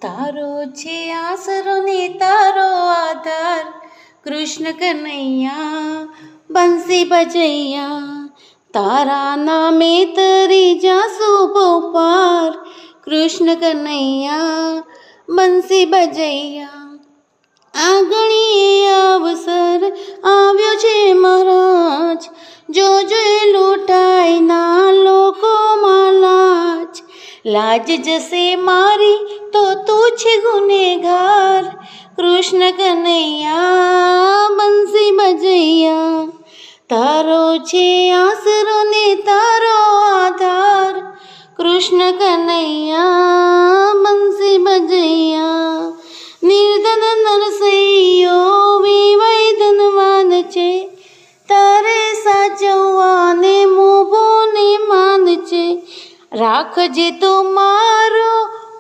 તારો છે આસરો ને તારો આધાર, કૃષ્ણ કનૈયા બંસી બજૈયા. તારા નામે તરી જાસુ પાર, કૃષ્ણ કનૈયા બંસી બજૈયા. આંગણીએ અવસર આવ્યો છે મહારાજ, જોજો એ લૂંટાય ના લોકોમાં લાજ. લાજ જશે મારી તો તું છે ગુનેગાર, કૃષ્ણ કનૈયા બંસી બજૈયા. તારો છે આસરો ને તારો આધાર, કૃષ્ણ કનૈયા બંસી બજૈયા. નિર્ધન નરસૈયો વિવય ધનવાન છે, તારે સાચવવાને મોભોને માન છે. રાખજે તો મારો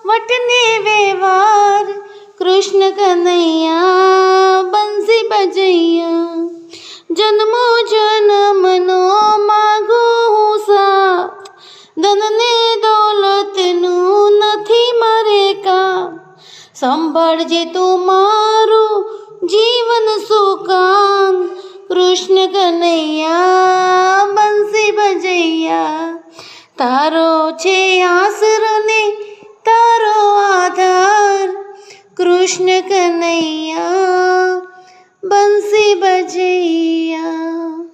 વટને વ્યવહાર, કૃષ્ણ કનૈયા બંસી બજૈયા. જન્મો જન્મનો માગો હું સાથ, ધનને દોલતનું નથી મારે કામ. સંભાળજે તું મારું જીવન સુકામ, કૃષ્ણ કનૈયા બંસી બજૈયા. તારો છે આસરો ને તારો આધાર, કૃષ્ણ કનૈયા બંસી બજૈયા.